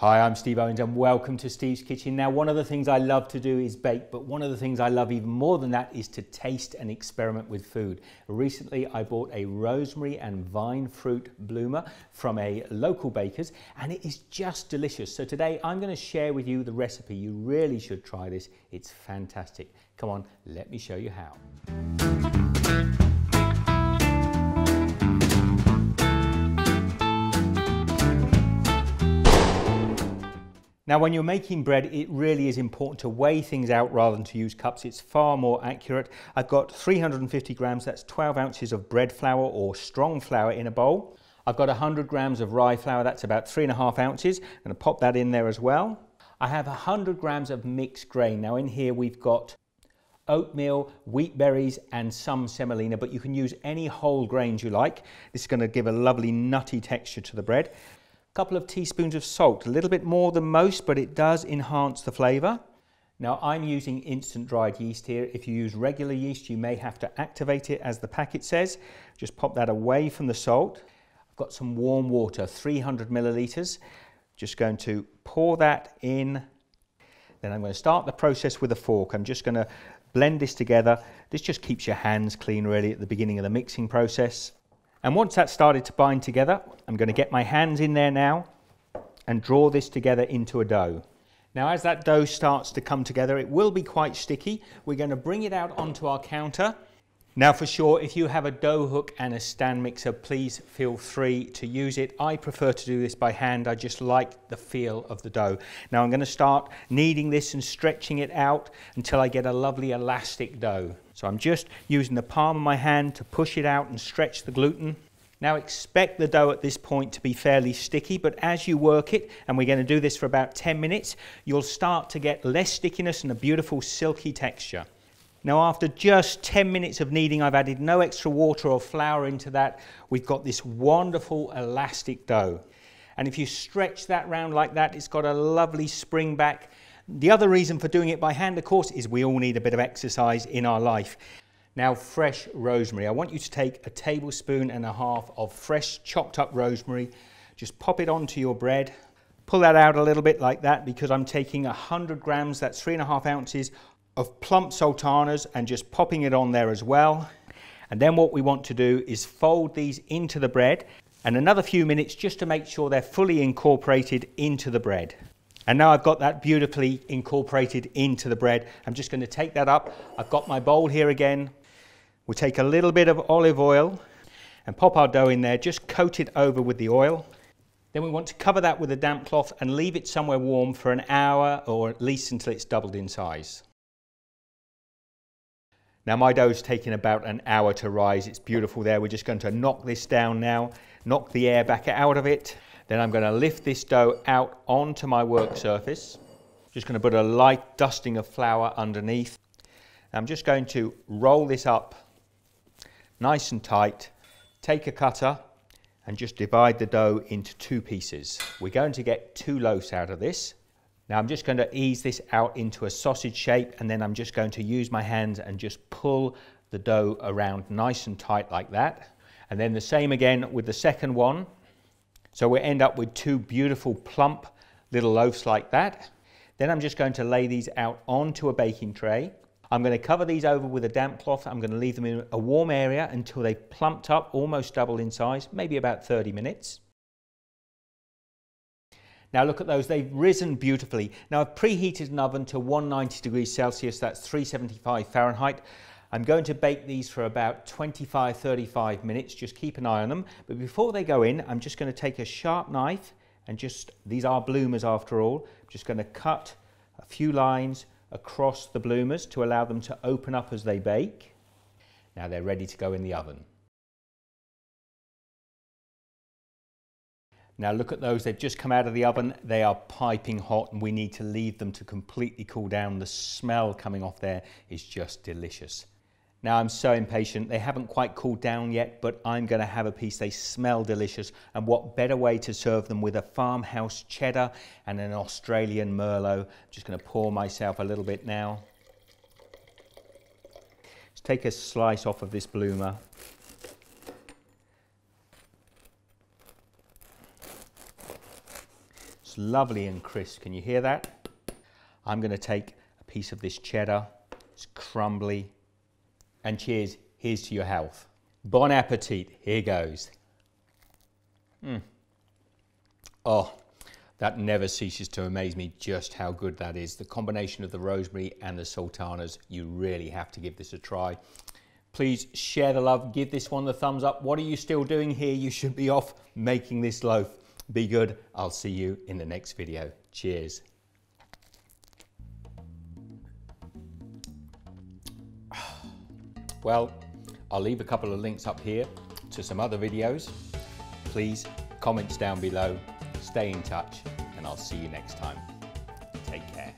Hi, I'm Steve Owens and welcome to Steve's Kitchen. Now, one of the things I love to do is bake, but one of the things I love even more than that is to taste and experiment with food. Recently, I bought a rosemary and vine fruit bloomer from a local baker's and it is just delicious. So today I'm going to share with you the recipe. You really should try this. It's fantastic. Come on, let me show you how. Now, when you're making bread, it really is important to weigh things out rather than to use cups. It's far more accurate. I've got 350 grams, that's 12 ounces of bread flour or strong flour in a bowl. I've got 100 grams of rye flour, that's about 3.5 ounces. I'm going to pop that in there as well. I have 100 grams of mixed grain. Now in here we've got oatmeal, wheat berries and some semolina, but you can use any whole grains you like. This is going to give a lovely nutty texture to the bread. Couple of teaspoons of salt, a little bit more than most, but it does enhance the flavour. Now I'm using instant dried yeast here. If you use regular yeast, you may have to activate it as the packet says. Just pop that away from the salt. I've got some warm water, 300 millilitres. Just going to pour that in. Then I'm going to start the process with a fork. I'm just going to blend this together. This just keeps your hands clean really at the beginning of the mixing process. And once that's started to bind together, I'm going to get my hands in there now and draw this together into a dough. Now as that dough starts to come together, it will be quite sticky. We're going to bring it out onto our counter. Now for sure, if you have a dough hook and a stand mixer, please feel free to use it. I prefer to do this by hand. I just like the feel of the dough. Now I'm going to start kneading this and stretching it out until I get a lovely elastic dough. So I'm just using the palm of my hand to push it out and stretch the gluten. Now expect the dough at this point to be fairly sticky, but as you work it, and we're going to do this for about 10 minutes, you'll start to get less stickiness and a beautiful silky texture. Now after just 10 minutes of kneading, I've added no extra water or flour into that. We've got this wonderful elastic dough. And if you stretch that round like that, it's got a lovely spring back. The other reason for doing it by hand, of course, is we all need a bit of exercise in our life. Now, fresh rosemary. I want you to take 1.5 tablespoons of fresh chopped up rosemary. Just pop it onto your bread. Pull that out a little bit like that because I'm taking 100 grams, that's 3.5 ounces of plump sultanas and just popping it on there as well. And then what we want to do is fold these into the bread and another few minutes just to make sure they're fully incorporated into the bread. And now I've got that beautifully incorporated into the bread. I'm just going to take that up. I've got my bowl here again. We'll take a little bit of olive oil and pop our dough in there, just coat it over with the oil. Then we want to cover that with a damp cloth and leave it somewhere warm for an hour or at least until it's doubled in size. Now my dough's taken about an hour to rise. It's beautiful there. We're just going to knock this down now, knock the air back out of it. Then I'm going to lift this dough out onto my work surface. Just going to put a light dusting of flour underneath. I'm just going to roll this up nice and tight. Take a cutter and just divide the dough into 2 pieces. We're going to get 2 loaves out of this. Now I'm just going to ease this out into a sausage shape and then I'm just going to use my hands and just pull the dough around nice and tight like that. And then the same again with the second one. So we end up with 2 beautiful plump little loaves like that. Then I'm just going to lay these out onto a baking tray. I'm going to cover these over with a damp cloth. I'm going to leave them in a warm area until they've plumped up, almost double in size, maybe about 30 minutes. Now look at those, they've risen beautifully. Now I've preheated an oven to 190 degrees Celsius, that's 375 Fahrenheit. I'm going to bake these for about 25-35 minutes, just keep an eye on them. But before they go in, I'm just going to take a sharp knife and these are bloomers after all, I'm just going to cut a few lines across the bloomers to allow them to open up as they bake. Now they're ready to go in the oven. Now look at those, they've just come out of the oven. They are piping hot and we need to leave them to completely cool down. The smell coming off there is just delicious. Now I'm so impatient, they haven't quite cooled down yet, but I'm going to have a piece. They smell delicious and what better way to serve them with a farmhouse cheddar and an Australian Merlot. I'm just going to pour myself a little bit now. Just take a slice off of this bloomer. looks lovely and crisp. Can you hear that? I'm going to take a piece of this cheddar. It's crumbly. And cheers, here's to your health. Bon appetit, here goes. Oh, that never ceases to amaze me just how good that is. The combination of the rosemary and the sultanas, you really have to give this a try. Please share the love, give this one the thumbs up. What are you still doing here? You should be off making this loaf. Be good. I'll see you in the next video. Cheers. Well, I'll leave a couple of links up here to some other videos. Please, comments down below, stay in touch, and I'll see you next time. Take care.